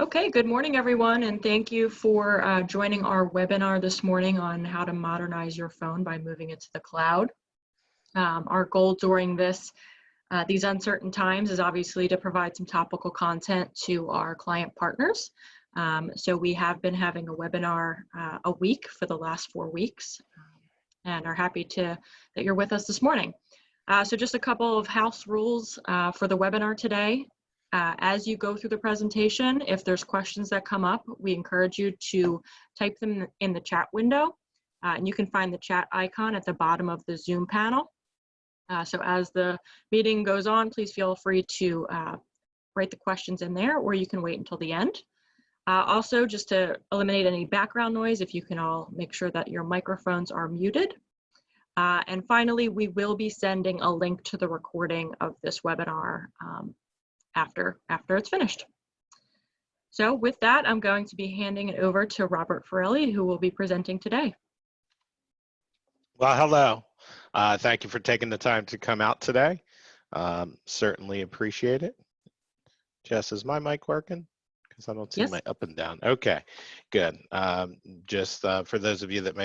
Okay, good morning, everyone, and thank you for joining our webinar this morning on how to modernize your phone by moving it to the cloud. Our goal during these uncertain times is obviously to provide some topical content to our client partners. So we have been having a webinar a week for the last 4 weeks, and are happy that you're with us this morning. So just a couple of house rules for the webinar today. As you go through the presentation, if there's questions that come up, we encourage you to type them in the chat window. And you can find the chat icon at the bottom of the Zoom panel. So as the meeting goes on, please feel free to write the questions in there, or you can wait until the end. Also, just to eliminate any background noise, if you can all make sure that your microphones are muted. And finally, we will be sending a link to the recording of this webinar after it's finished. So with that, I'm going to be handing it over to Robert Forelli, who will be presenting today. Well, hello. Thank you for taking the time to come out today. Certainly appreciate it. Jess, is my mic working? Because I don't see my up and down. Okay, good. Just for those of you that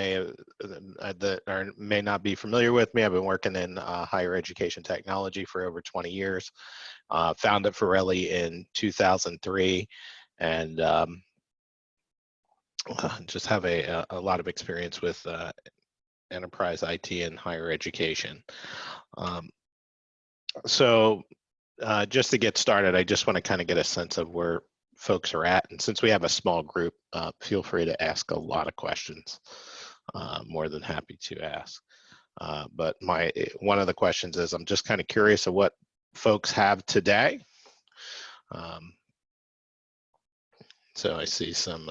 may not be familiar with me, I've been working in higher education technology for over 20 years. Founded Forelli in 2003, and just have a lot of experience with enterprise IT and higher education. So just to get started, I just want to kind of get a sense of where folks are at. And since we have a small group, feel free to ask a lot of questions. More than happy to ask. But one of the questions is, I'm just kind of curious of what folks have today. So I see some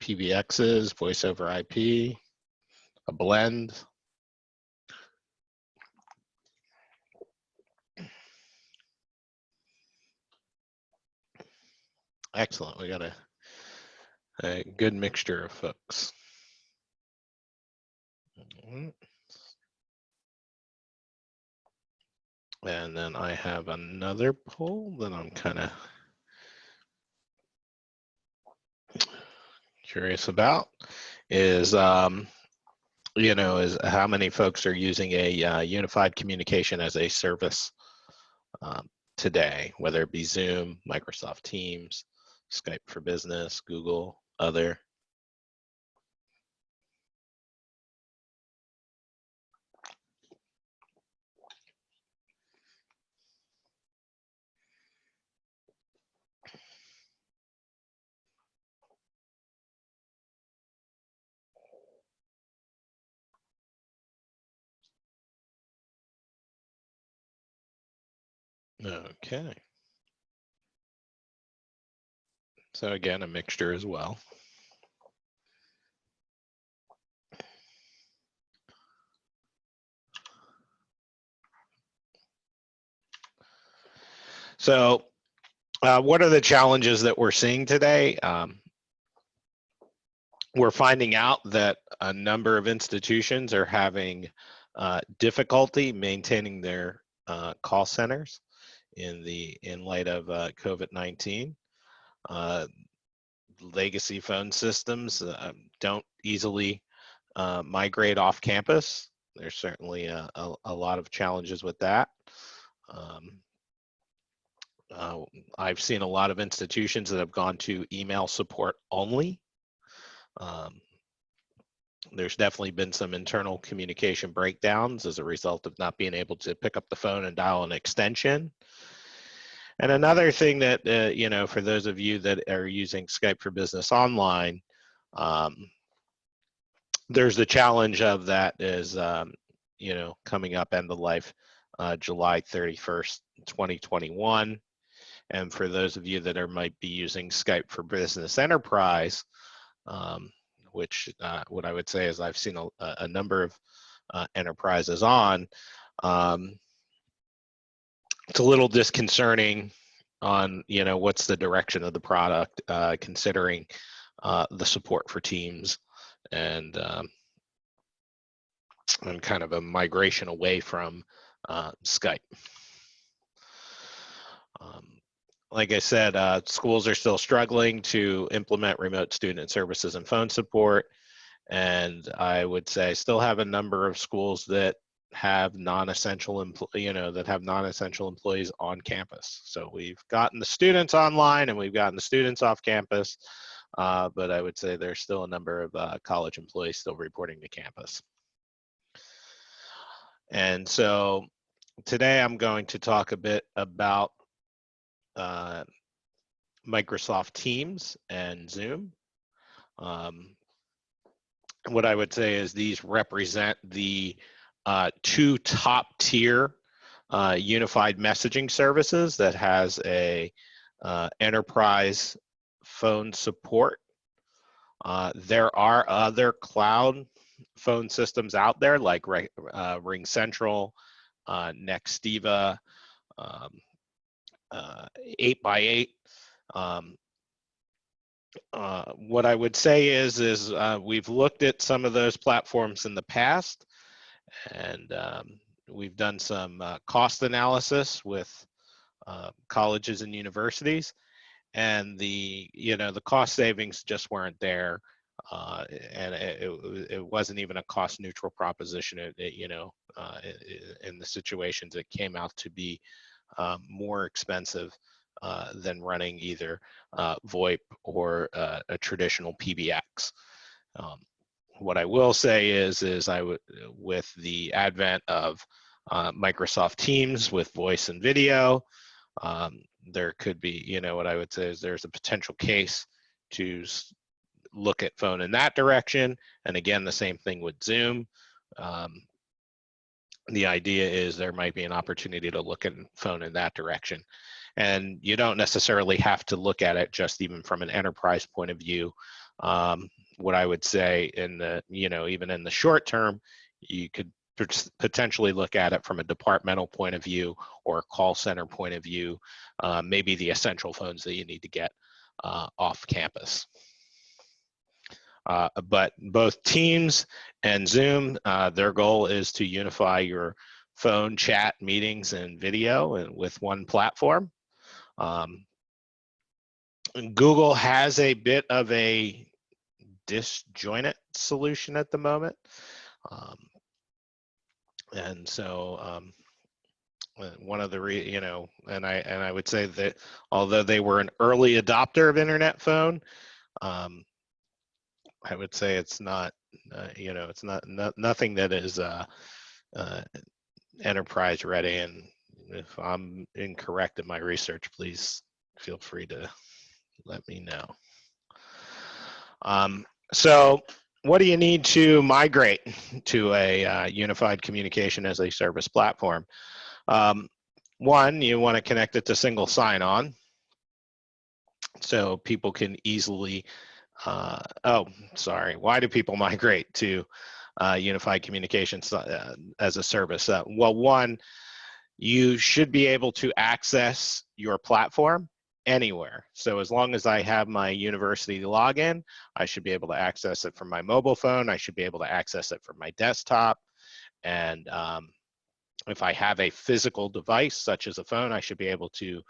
PBXs, voice over IP, a blend. Excellent. We got a good mixture of folks. And then I have another poll that I'm kind of curious about is, is how many folks are using a unified communication as a service today, whether it be Zoom, Microsoft Teams, Skype for Business, Google, other. Okay. So again, a mixture as well. So what are the challenges that we're seeing today? We're finding out that a number of institutions are having difficulty maintaining their call centers in light of COVID-19. Legacy phone systems don't easily migrate off campus. There's certainly a lot of challenges with that. I've seen a lot of institutions that have gone to email support only. There's definitely been some internal communication breakdowns as a result of not being able to pick up the phone and dial an extension. And another thing that, for those of you that are using Skype for Business Online, there's the challenge of that is, coming up end of life July 31st, 2021. And for those of you that might be using Skype for Business Enterprise, which what I would say is I've seen a number of enterprises on, it's a little disconcerting on, what's the direction of the product, considering the support for Teams and kind of a migration away from Skype. like I said, schools are still struggling to implement remote student services and phone support. And I would say still have a number of schools that have non-essential employees on campus. So we've gotten the students online and we've gotten the students off campus, but I would say there's still a number of college employees still reporting to campus. And so today I'm going to talk a bit about Microsoft Teams and Zoom. What I would say is these represent the two top tier unified messaging services that has a enterprise phone support. There are other cloud phone systems out there like Ring Central, Nextiva, 8x8. What I would say is we've looked at some of those platforms in the past, and we've done some cost analysis with colleges and universities, and the cost savings just weren't there, and it wasn't even a cost neutral proposition. In the situations, it came out to be more expensive than running either VoIP or a traditional PBX. What I will say is with the advent of Microsoft Teams with voice and video, there could be, what I would say is there's a potential case to look at phone in that direction. And again, the same thing with Zoom. The idea is there might be an opportunity to look at phone in that direction. And you don't necessarily have to look at it just even from an enterprise point of view. What I would say even in the short term, you could potentially look at it from a departmental point of view or a call center point of view, maybe the essential phones that you need to get off campus. But both Teams and Zoom, their goal is to unify your phone, chat, meetings, and video with one platform. Google has a bit of a disjointed solution at the moment. And so one of the, and I would say that although they were an early adopter of internet phone, I would say it's not, it's nothing that is enterprise ready. And if I'm incorrect in my research, please feel free to let me know. So what do you need to migrate to a unified communication as a service platform? One, you want to connect it to single sign-on so people can easily, why do people migrate to unified communications as a service? Well, one, you should be able to access your platform anywhere. So as long as I have my university login, I should be able to access it from my mobile phone. I should be able to access it from my desktop. And if I have a physical device, such as a phone, I should be able to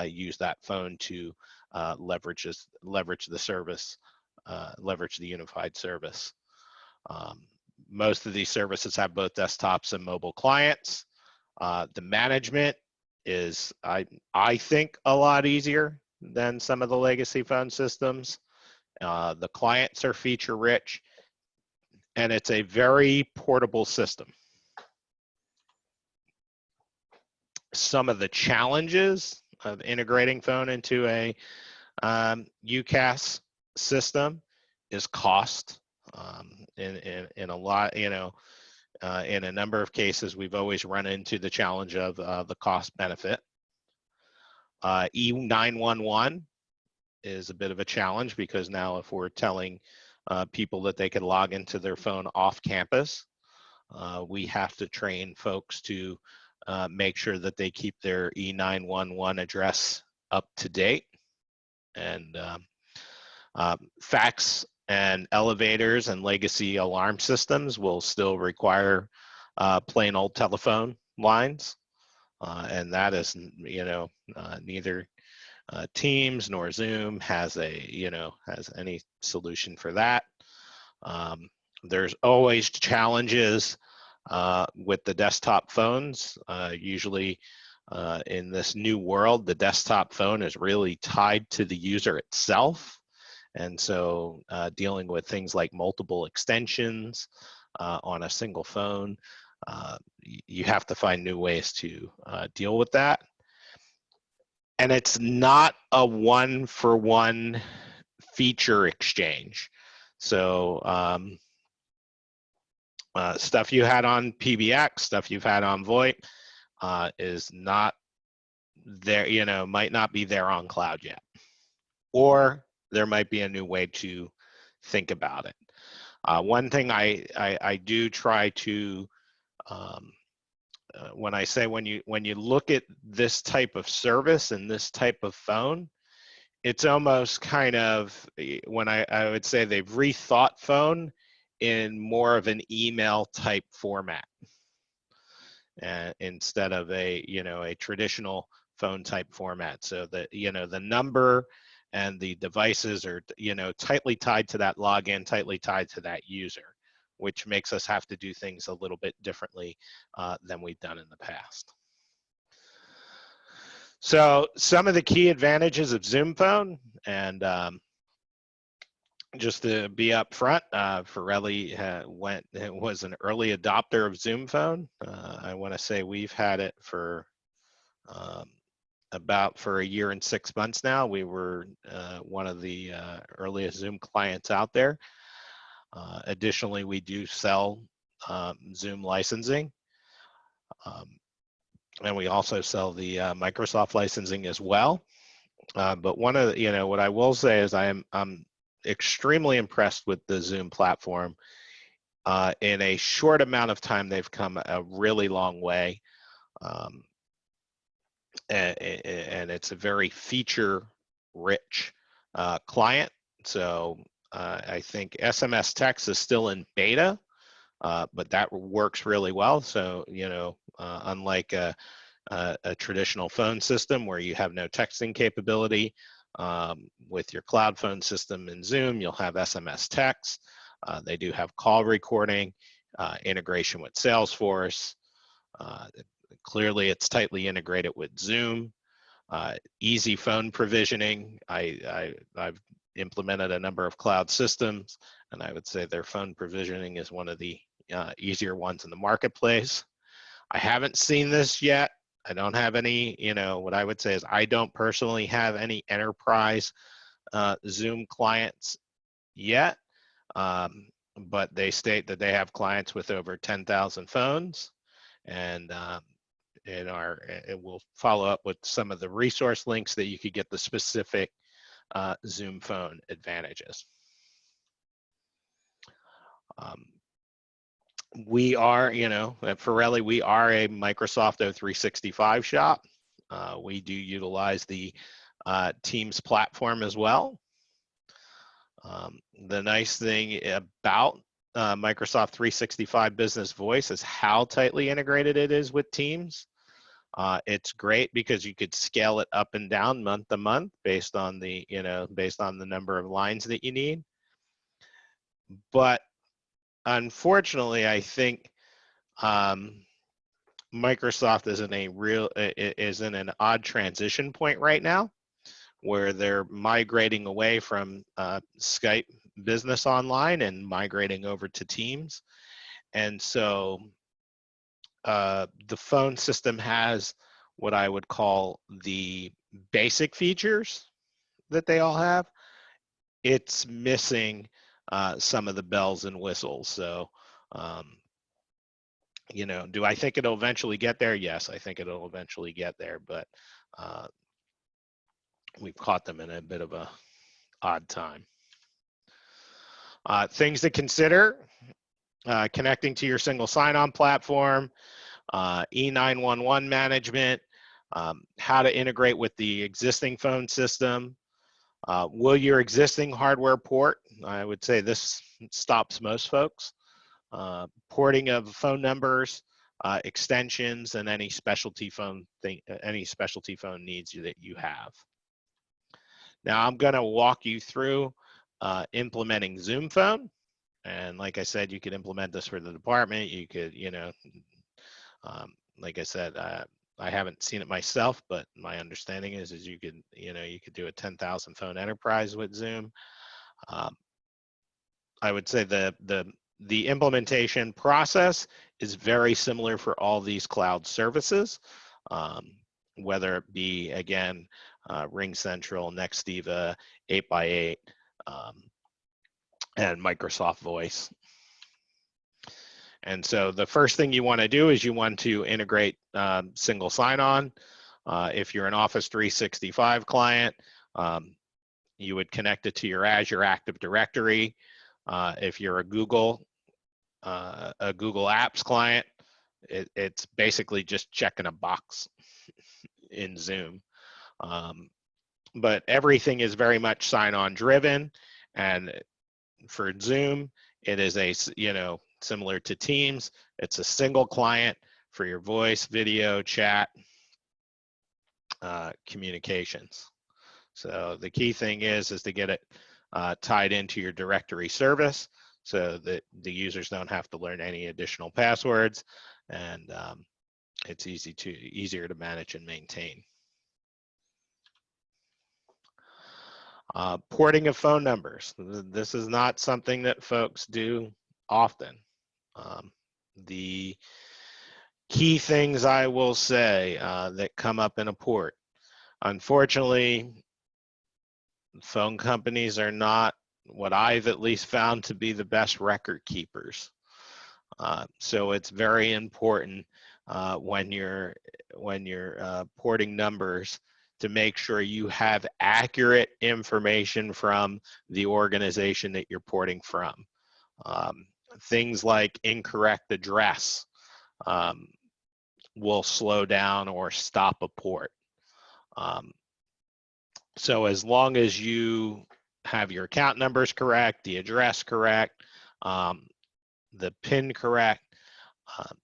use that phone to leverage the service, leverage the unified service. Most of these services have both desktops and mobile clients. The management is, I think, a lot easier than some of the legacy phone systems. The clients are feature rich, and it's a very portable system. Some of the challenges of integrating phone into a UCaaS system is cost. In a lot, in a number of cases, we've always run into the challenge of the cost benefit. E911 is a bit of a challenge because now if we're telling people that they can log into their phone off campus, we have to train folks to make sure that they keep their E911 address up to date. And fax and elevators and legacy alarm systems will still require plain old telephone lines. And that is, neither Teams nor Zoom has has any solution for that. There's always challenges with the desktop phones. Usually in this new world, the desktop phone is really tied to the user itself. And so dealing with things like multiple extensions on a single phone, you have to find new ways to deal with that. And it's not a one-for-one feature exchange. So stuff you had on PBX, stuff you've had on VoIP is not there, might not be there on cloud yet. Or there might be a new way to think about it. One thing I do try to, when I say when you look at this type of service and this type of phone, it's almost kind of, when I would say they've rethought phone in more of an email type format instead of a traditional phone type format. So that the number and the devices are tightly tied to that login, tightly tied to that user, which makes us have to do things a little bit differently than we've done in the past. So some of the key advantages of Zoom Phone, and just to be up front, Pirelli was an early adopter of Zoom Phone. I want to say we've had it for about for a year and 6 months now. We were one of the earliest Zoom clients out there. Additionally, we do sell Zoom licensing. And we also sell the Microsoft licensing as well. But one of the, what I will say is I'm extremely impressed with the Zoom platform. In a short amount of time, they've come a really long way. And it's a very feature-rich client. So I think SMS text is still in beta, but that works really well. So, unlike a traditional phone system where you have no texting capability, with your cloud phone system in Zoom, you'll have SMS text. They do have call recording, integration with Salesforce. Clearly, it's tightly integrated with Zoom. Easy phone provisioning. I've implemented a number of cloud systems, and I would say their phone provisioning is one of the easier ones in the marketplace. I haven't seen this yet. I don't have any, what I would say is I don't personally have any enterprise Zoom clients yet, but they state that they have clients with over 10,000 phones, and we'll follow up with some of the resource links that you could get the specific Zoom Phone advantages. We are, at Pirelli, we are a Microsoft 365 shop. We do utilize the Teams platform as well. The nice thing about Microsoft 365 Business Voice is how tightly integrated it is with Teams. It's great because you could scale it up and down month to month based on the, based on the number of lines that you need. But unfortunately, I think Microsoft is in an odd transition point right now, where they're migrating away from Skype Business Online and migrating over to Teams. And so the phone system has what I would call the basic features that they all have. It's missing some of the bells and whistles. So, do I think it'll eventually get there? Yes, I think it'll eventually get there, but we've caught them in a bit of a odd time. Things to consider: connecting to your single sign-on platform, E911 management, how to integrate with the existing phone system. Will your existing hardware port? I would say this stops most folks. Porting of phone numbers, extensions, and any specialty phone needs that you have. Now I'm going to walk you through implementing Zoom Phone. And like I said, you could implement this for the department. You could, like I said, I haven't seen it myself, but my understanding is you could, you could do a 10,000 phone enterprise with Zoom. I would say the implementation process is very similar for all these cloud services, whether it be, again, Ring Central, Nextiva, 8x8, and Microsoft Voice. And so the first thing you want to do is you want to integrate single sign-on. If you're an Office 365 client, you would connect it to your Azure Active Directory. If you're a Google Apps client, it's basically just checking a box in Zoom. But everything is very much sign-on driven, and for Zoom, it is similar to Teams. It's a single client for your voice, video, chat, communications. So the key thing is to get it tied into your directory service so that the users don't have to learn any additional passwords, and it's easier to manage and maintain. Porting of phone numbers. This is not something that folks do often. The key things I will say that come up in a port. Unfortunately, phone companies are not what I've at least found to be the best record keepers. So it's very important when you're porting numbers to make sure you have accurate information from the organization that you're porting from. Things like incorrect address will slow down or stop a port. So as long as you have your account numbers correct, the address correct, the PIN correct,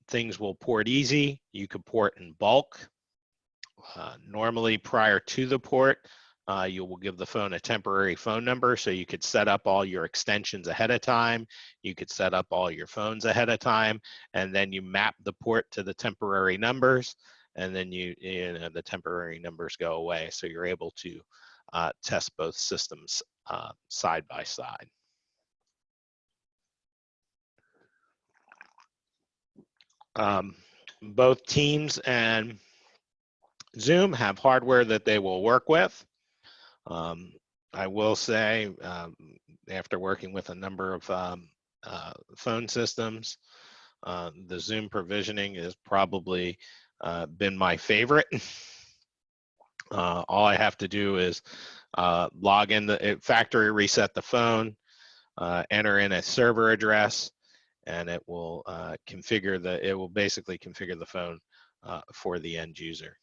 things will port easy. You could port in bulk. Normally prior to the port, you will give the phone a temporary phone number, so you could set up all your extensions ahead of time. You could set up all your phones ahead of time, and then you map the port to the temporary numbers, and then the temporary numbers go away, so you're able to test both systems side by side. Both Teams and Zoom have hardware that they will work with. I will say, after working with a number of phone systems, the Zoom provisioning has probably been my favorite. All I have to do is log in, factory reset the phone, enter in a server address, and it will basically configure the phone for the end user.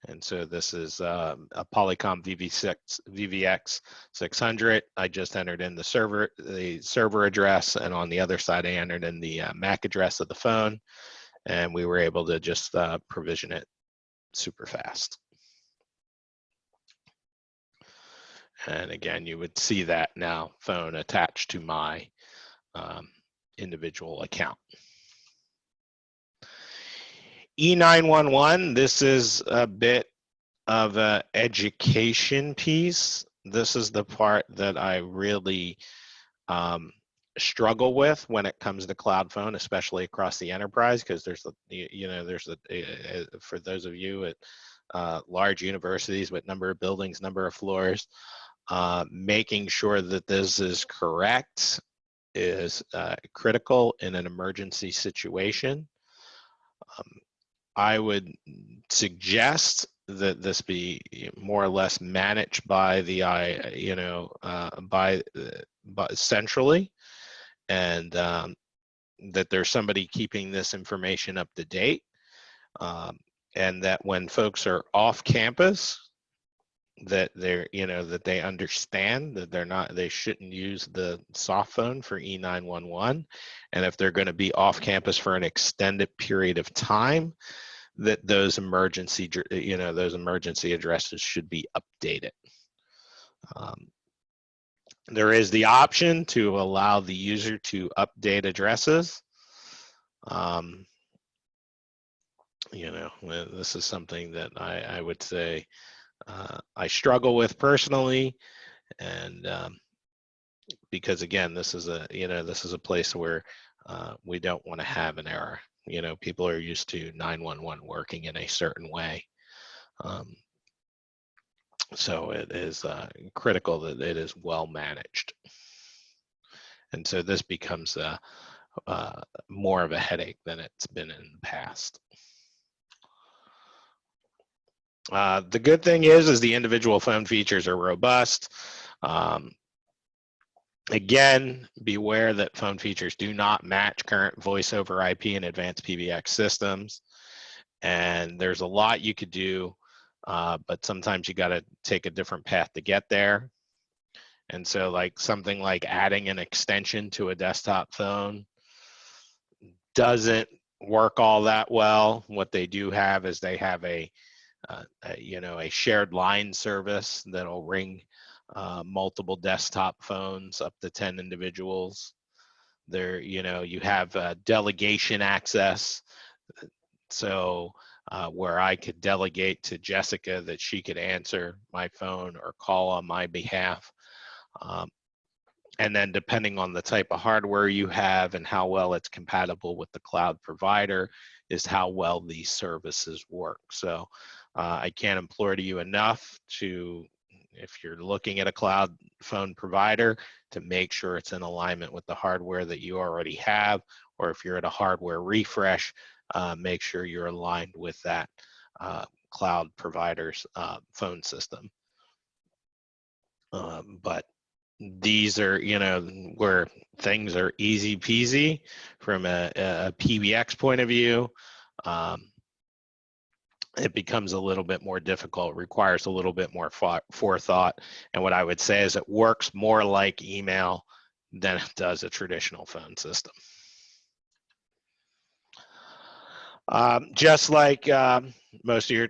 And so this is a Polycom VVX 600. I just entered in the server address, and on the other side I entered in the MAC address of the phone, and we were able to just provision it super fast. And again, you would see that now phone attached to my individual account. E911, this is a bit of an education piece. This is the part that I really struggle with when it comes to cloud phone, especially across the enterprise, because there's for those of you at large universities with number of buildings, number of floors, making sure that this is correct is critical in an emergency situation. I would suggest that this be more or less managed by the centrally, and that there's somebody keeping this information up to date, and that when folks are off campus, that they understand that they shouldn't use the soft phone for E911, and if they're going to be off campus for an extended period of time, that those emergency, those emergency addresses should be updated. There is the option to allow the user to update addresses. This is something that I would say I struggle with personally, and because again, this is a place where we don't want to have an error. People are used to 911 working in a certain way. So it is critical that it is well managed. And so this becomes more of a headache than it's been in the past. The good thing is the individual phone features are robust. Again, beware that phone features do not match current voice over IP and advanced PBX systems. And there's a lot you could do, but sometimes you got to take a different path to get there. And so like something like adding an extension to a desktop phone doesn't work all that well. What they do have is they have a shared line service that'll ring multiple desktop phones up to 10 individuals. There, you have delegation access. So where I could delegate to Jessica that she could answer my phone or call on my behalf. And then depending on the type of hardware you have and how well it's compatible with the cloud provider is how well these services work. So I can't implore to you enough to, if you're looking at a cloud phone provider, to make sure it's in alignment with the hardware that you already have, or if you're at a hardware refresh, make sure you're aligned with that cloud provider's phone system. But these are, where things are easy peasy from a PBX point of view. It becomes a little bit more difficult, requires a little bit more forethought. And what I would say is it works more like email than it does a traditional phone system. Just like most of your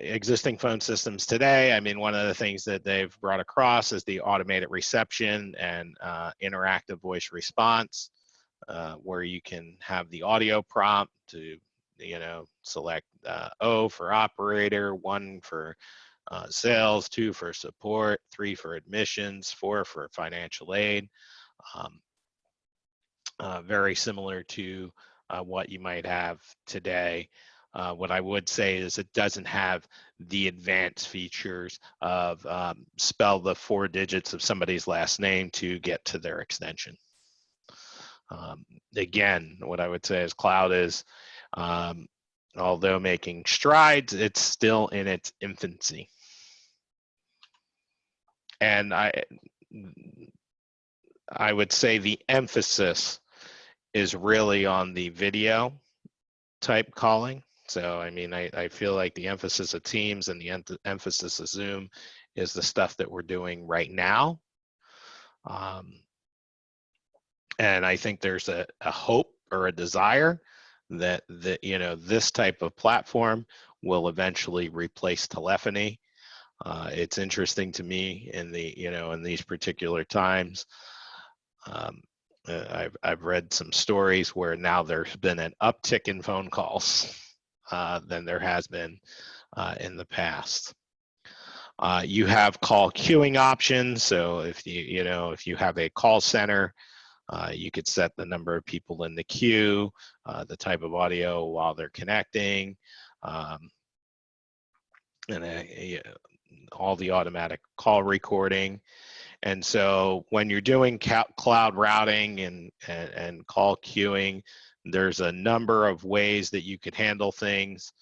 existing phone systems today, I mean, one of the things that they've brought across is the automated reception and interactive voice response, where you can have the audio prompt to, select O for operator, 1 for sales, 2 for support, 3 for admissions, 4 for financial aid. Very similar to what you might have today. What I would say is it doesn't have the advanced features of spell the 4 digits of somebody's last name to get to their extension. Again, what I would say is cloud is, although making strides, it's still in its infancy. And I would say the emphasis is really on the video type calling. So, I mean, I feel like the emphasis of Teams and the emphasis of Zoom is the stuff that we're doing right now. And I think there's a hope or a desire that this type of platform will eventually replace telephony. It's interesting to me in these particular times. I've read some stories where now there's been an uptick in phone calls than there has been in the past. You have call queuing options. So if you have a call center, you could set the number of people in the queue, the type of audio while they're connecting, and all the automatic call recording. And so when you're doing cloud routing and call queuing, there's a number of ways that you could handle things.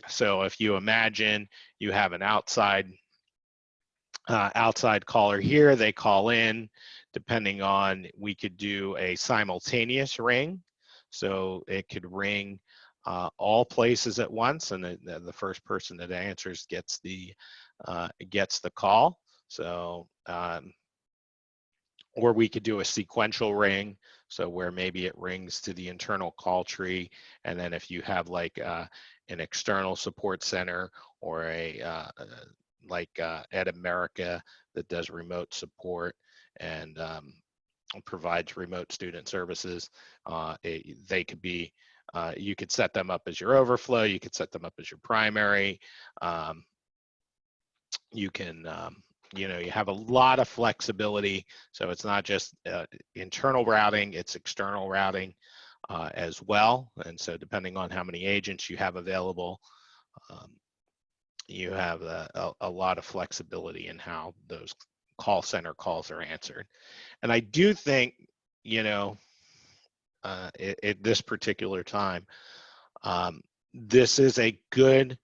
So if you imagine you have an outside caller here, they call in. Depending on, we could do a simultaneous ring. So it could ring all places at once, and the first person that answers gets the call. So, or we could do a sequential ring, so where maybe it rings to the internal call tree, and then if you have like an external support center or at America that does remote support and provides remote student services, they could be, you could set them up as your overflow, you could set them up as your primary. You can, you have a lot of flexibility. So it's not just internal routing, it's external routing as well. And so depending on how many agents you have available, you have a lot of flexibility in how those call center calls are answered. And I do think, at this particular time, this is a good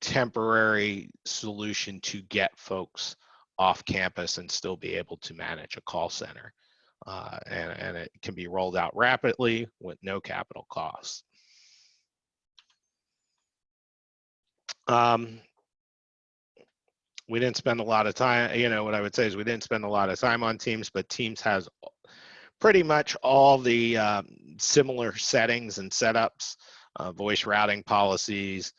temporary solution to get folks off campus and still be able to manage a call center. And it can be rolled out rapidly with no capital costs. We didn't spend a lot of time, what I would say is we didn't spend a lot of time on Teams, but Teams has pretty much all the similar settings and setups, voice routing policies,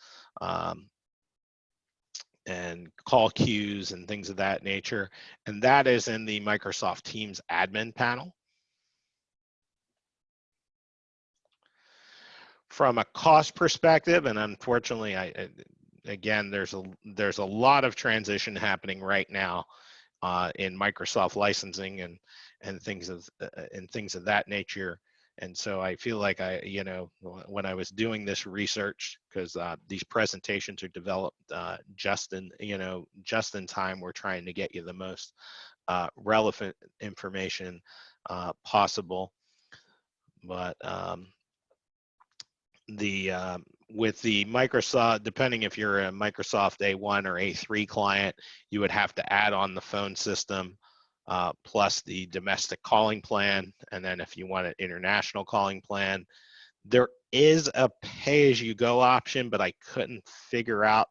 and call queues and things of that nature. And that is in the Microsoft Teams admin panel. From a cost perspective, and unfortunately, again, there's a lot of transition happening right now in Microsoft licensing and things of that nature. And so I feel like when I was doing this research, because these presentations are developed just in time, we're trying to get you the most relevant information possible. But with the Microsoft, depending if you're a Microsoft A1 or A3 client, you would have to add on the phone system plus the domestic calling plan. And then if you want an international calling plan, there is a pay-as-you-go option, but I couldn't figure out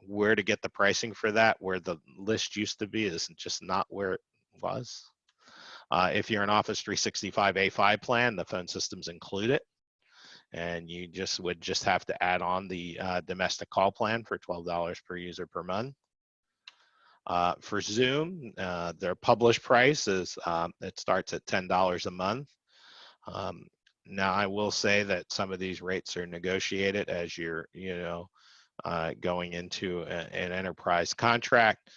where to get the pricing for that. Where the list used to be is just not where it was. If you're an Office 365 A5 plan, the phone system's included. And you would just have to add on the domestic call plan for $12 per user per month. For Zoom, their published price is it starts at $10 a month. Now I will say that some of these rates are negotiated as you're going into an enterprise contract.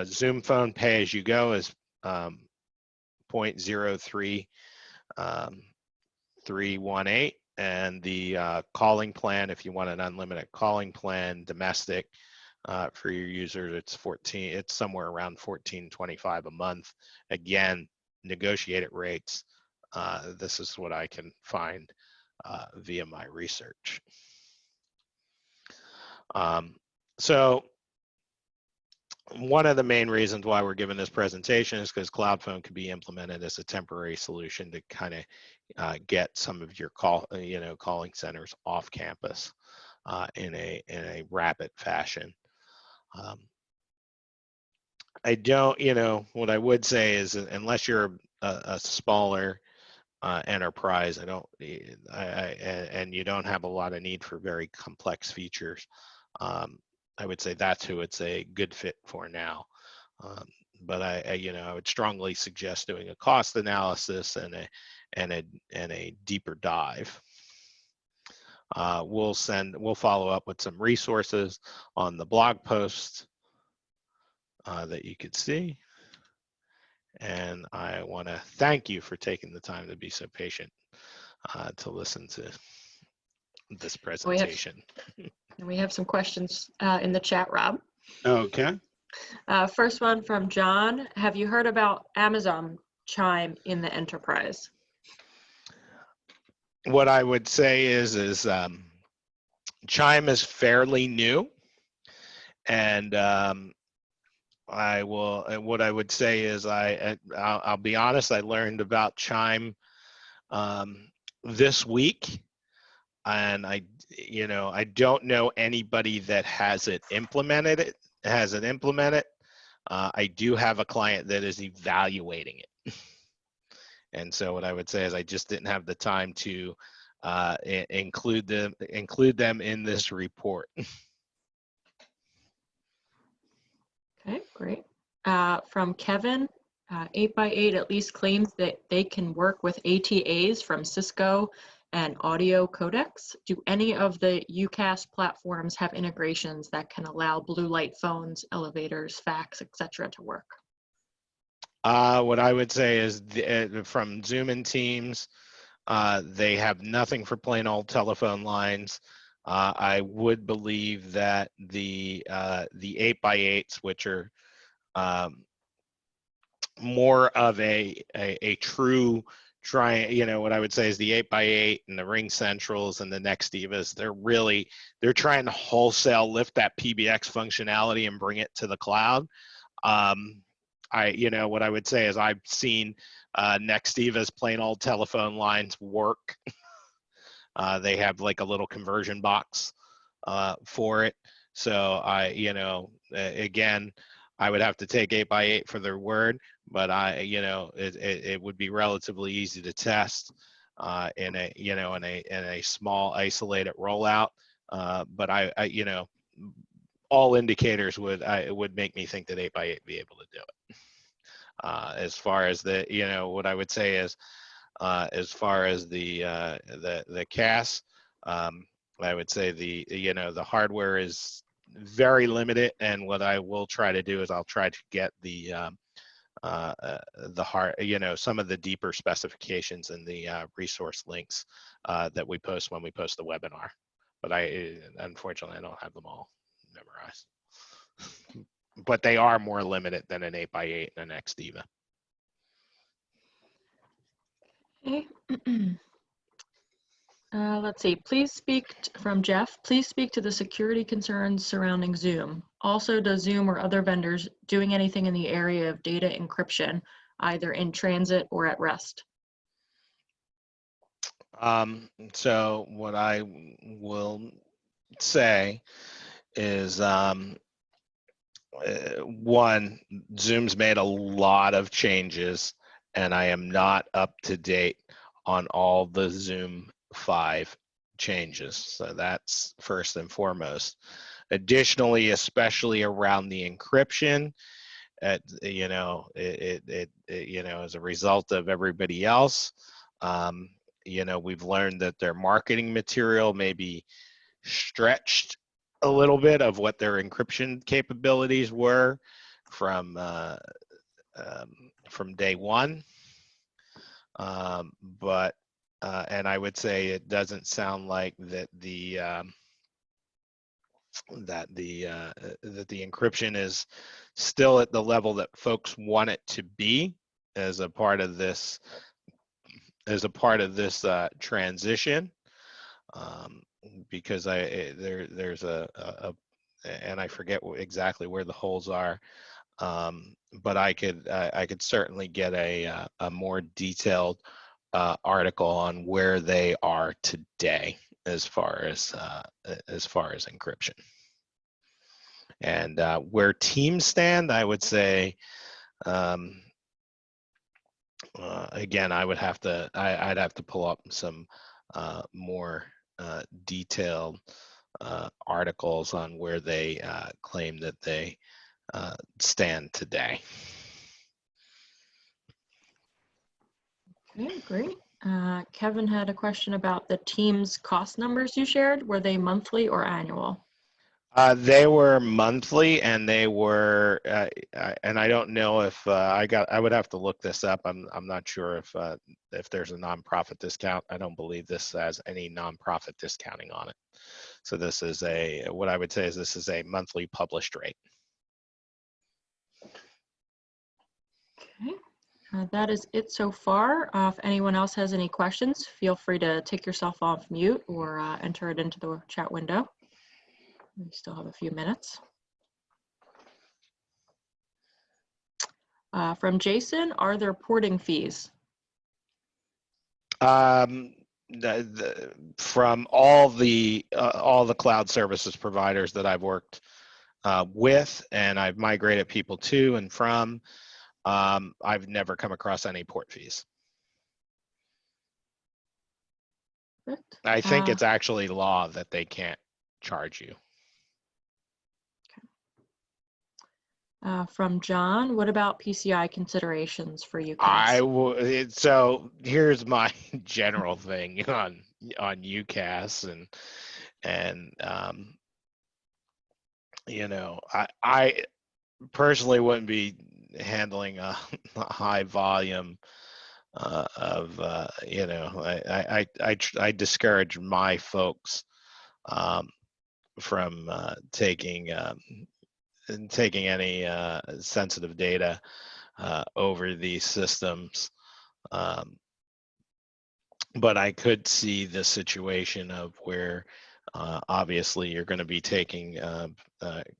Zoom phone pay as you go is 0.03 318, and the calling plan, if you want an unlimited calling plan domestic for your users, it's somewhere around $14.25 a month. Again, negotiated rates. This is what I can find via my research. So one of the main reasons why we're giving this presentation is because Cloud Phone can be implemented as a temporary solution to kind of get some of your calling centers off campus in a rapid fashion. I don't, what I would say is, unless you're a smaller enterprise, and you don't have a lot of need for very complex features, I would say that's who it's a good fit for now. But I would strongly suggest doing a cost analysis and a deeper dive. We'll follow up with some resources on the blog post that you could see. And I want to thank you for taking the time to be so patient to listen to this presentation. We have some questions in the chat, Rob. Okay. First one from John. Have you heard about Amazon Chime in the enterprise? What I would say is Chime is fairly new, and what I would say is I'll be honest, I learned about Chime this week, and I don't know anybody that has it implemented. I do have a client that is evaluating it. And so what I would say is I just didn't have the time to include them in this report. Okay, great. From Kevin, 8x8 at least claims that they can work with ATAs from Cisco and audio codecs. Do any of the UCaaS platforms have integrations that can allow blue light phones, elevators, fax, etc. to work? What I would say is from Zoom and Teams, they have nothing for plain old telephone lines. I would believe that the 8x8s, which are more of a true what I would say is the 8x8 and the Ring Centrals and the Next Divas, they're trying to wholesale lift that PBX functionality and bring it to the cloud. What I would say is I've seen Next Divas plain old telephone lines work. They have like a little conversion box for it. So again, I would have to take 8x8 for their word, but it would be relatively easy to test in a small isolated rollout. But all indicators would make me think that 8x8 would be able to do it. As far as what I would say is, as far as the CAS, I would say the hardware is very limited, and what I will try to do is I'll try to get the some of the deeper specifications and the resource links that we post when we post the webinar. But unfortunately I don't have them all memorized. But they are more limited than an 8x8 and an XDiva. Okay. Let's see, from Jeff, please speak to the security concerns surrounding Zoom. Also, does Zoom or other vendors doing anything in the area of data encryption, either in transit or at rest? So what I will say is, one, Zoom's made a lot of changes, and I am not up to date on all the Zoom 5 changes. So that's first and foremost. Additionally, especially around the encryption, as a result of everybody else, we've learned that their marketing material may be stretched a little bit of what their encryption capabilities were from day one. And I would say it doesn't sound like that the encryption is still at the level that folks want it to be as a part of this transition. Because there's and I forget exactly where the holes are, but I could certainly get a more detailed article on where they are today as far as encryption. And where teams stand, I would say, again, I'd have to pull up some more detailed articles on where they claim that they stand today. Okay, great. Kevin had a question about the team's cost numbers you shared. Were they monthly or annual? They were monthly, and they were, and I don't know if I would have to look this up. I'm not sure if there's a nonprofit discount. I don't believe this has any nonprofit discounting on it. So this is what I would say is this is a monthly published rate. Okay, that is it so far. If anyone else has any questions, feel free to take yourself off mute or enter it into the chat window. We still have a few minutes. From Jason, are there porting fees? From all the cloud services providers that I've worked with, and I've migrated people to and from. I've never come across any port fees. Perfect. I think it's actually law that they can't charge you. From John, what about PCI considerations for UCAS? So here's my general thing on UCAS, and I personally wouldn't be handling a high volume of I discourage my folks from taking any sensitive data over these systems. But I could see the situation of where obviously you're going to be taking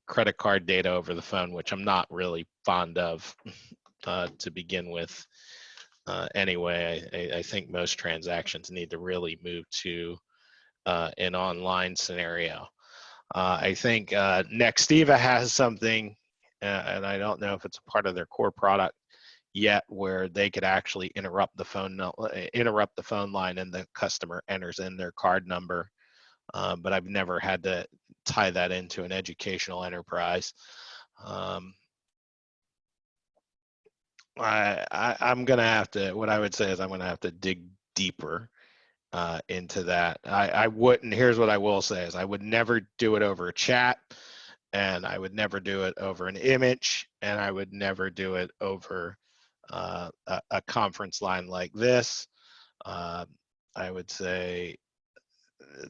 credit card data over the phone, which I'm not really fond of to begin with. Anyway, I think most transactions need to really move to an online scenario. I think Nextiva has something, and I don't know if it's a part of their core product yet, where they could actually interrupt the phone line and the customer enters in their card number. But I've never had to tie that into an educational enterprise. I'm gonna have to. What I would say is I'm gonna have to dig deeper into that. I wouldn't. Here's what I will say: is I would never do it over a chat, and I would never do it over an image, and I would never do it over a conference line like this. I would say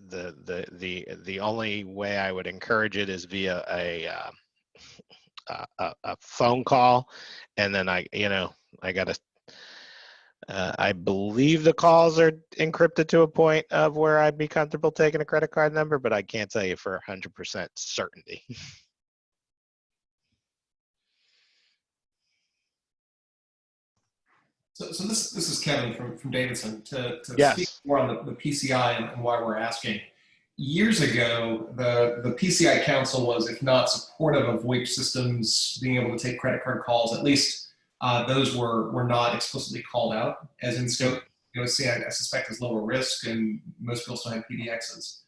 the only way I would encourage it is via a phone call, and then I gotta. I believe the calls are encrypted to a point of where I'd be comfortable taking a credit card number, but I can't tell you for 100% certainty. So this is Kevin from Davidson to Yes. Speak more on the PCI and why we're asking. Years ago, the PCI Council was, if not supportive of VoIP systems being able to take credit card calls, at least those were not explicitly called out as in scope. I suspect is lower risk, and most people still have PDXs.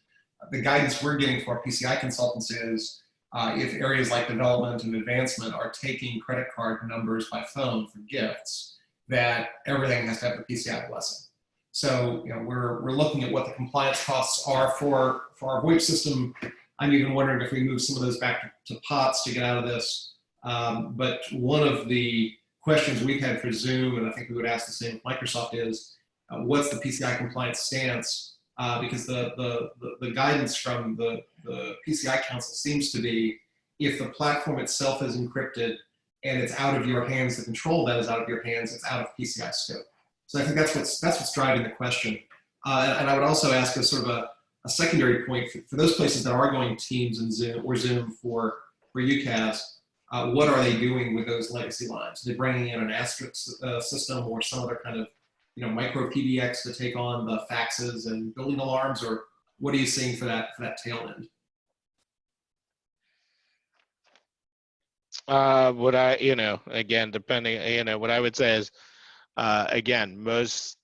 The guidance we're getting from our PCI consultants is if areas like development and advancement are taking credit card numbers by phone for gifts, that everything has to have the PCI blessing. So we're looking at what the compliance costs are for our VoIP system. I'm even wondering if we move some of those back to POTS to get out of this. But one of the questions we've had for Zoom, and I think we would ask the same with Microsoft, is what's the PCI compliance stance? Because the guidance from the PCI Council seems to be if the platform itself is encrypted and it's out of your hands, the control that is out of your hands, it's out of PCI scope. So I think that's what's driving the question. And I would also ask as sort of a secondary point for those places that are going Teams and Zoom for UCAS, what are they doing with those legacy lines? Are they bringing in an asterisk system or some other kind of micro PBX to take on the faxes and building alarms, or what are you seeing for that tail end? What I, again, depending, what I would say is, again, most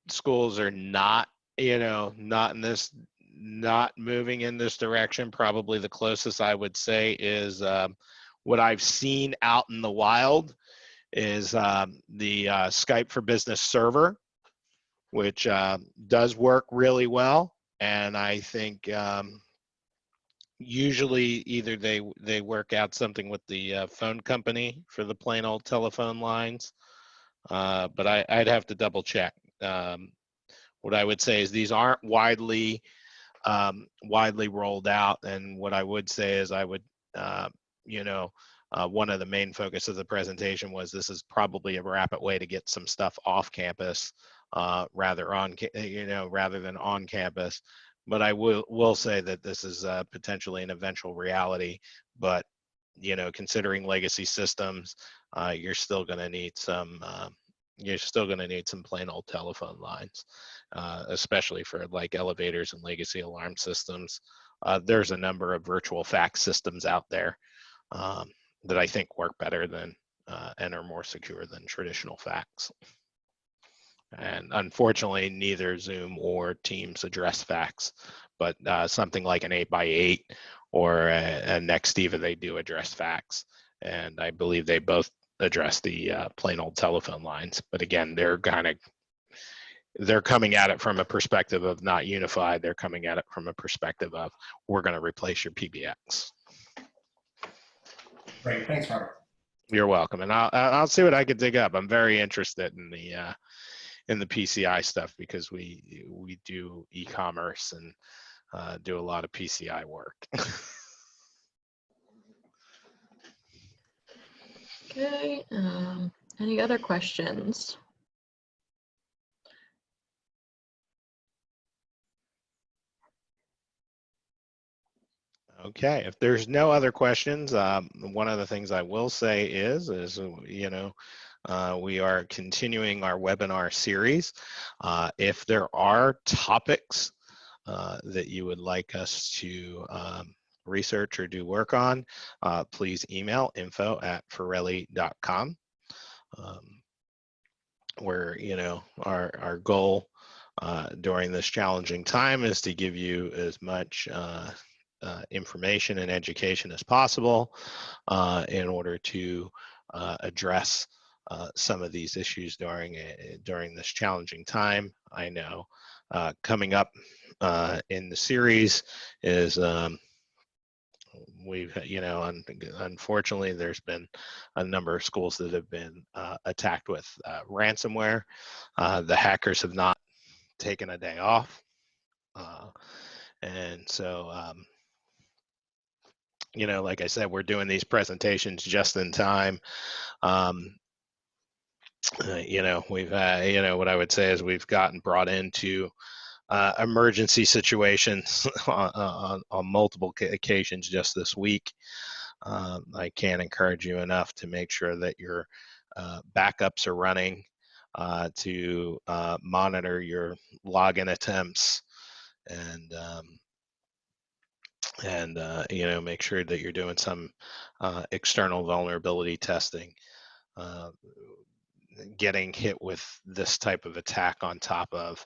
schools are not moving in this direction. Probably the closest I would say is what I've seen out in the wild is the Skype for Business server, which does work really well. And I think usually either they work out something with the phone company for the plain old telephone lines, but I'd have to double check. What I would say is these aren't widely rolled out, and what I would say is I would one of the main focus of the presentation was this is probably a rapid way to get some stuff off campus rather than on campus. But I will say that this is potentially an eventual reality. But considering legacy systems, you're still going to need some. You're still going to need some plain old telephone lines, especially for like elevators and legacy alarm systems. There's a number of virtual fax systems out there that I think work better than and are more secure than traditional fax. And unfortunately, neither Zoom or Teams address fax, but something like an 8x8 or a Nextiva, they do address fax. And I believe they both address the plain old telephone lines. But again, they're coming at it from a perspective of not unified. They're coming at it from a perspective of, we're going to replace your PBX. Great, thanks, Robert. You're welcome. And I'll see what I can dig up. I'm very interested in the PCI stuff because we do e-commerce and do a lot of PCI work. Okay, any other questions? Okay, if there's no other questions, one of the things I will say is you know, we are continuing our webinar series. If there are topics that you would like us to research or do work on, please email info@forelli.com. Where, you know, our goal during this challenging time is to give you as much information and education as possible in order to address some of these issues during this challenging time. I know coming up in the series is we've, you know, unfortunately, there's been a number of schools that have been attacked with ransomware. The hackers have not taken a day off. And so, you know, like I said, we're doing these presentations just in time. You know, we've, you know, what I would say is we've gotten brought into emergency situations on multiple occasions just this week. I can't encourage you enough to make sure that your backups are running, to monitor your login attempts, and you know, make sure that you're doing some external vulnerability testing. Getting hit with this type of attack on top of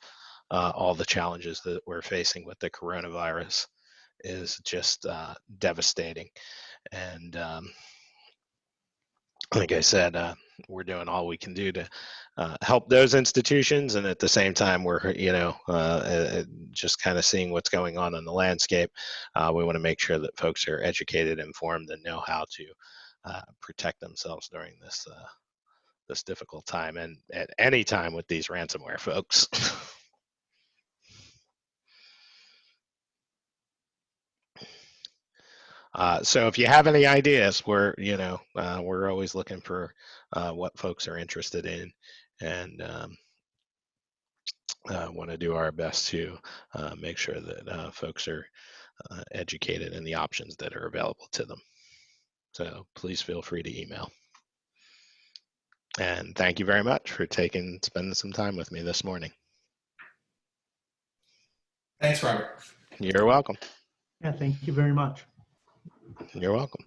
all the challenges that we're facing with the coronavirus is just devastating. And like I said, we're doing all we can do to help those institutions, and at the same time, we're, you know, just kind of seeing what's going on in the landscape. We want to make sure that folks are educated, informed, and know how to protect themselves during this this difficult time, and at any time with these ransomware folks. So if you have any ideas, we're, you know, we're always looking for what folks are interested in, and want to do our best to make sure that folks are educated in the options that are available to them. So please feel free to email. And thank you very much for spending some time with me this morning. Thanks, Robert. You're welcome. Yeah, thank you very much. You're welcome.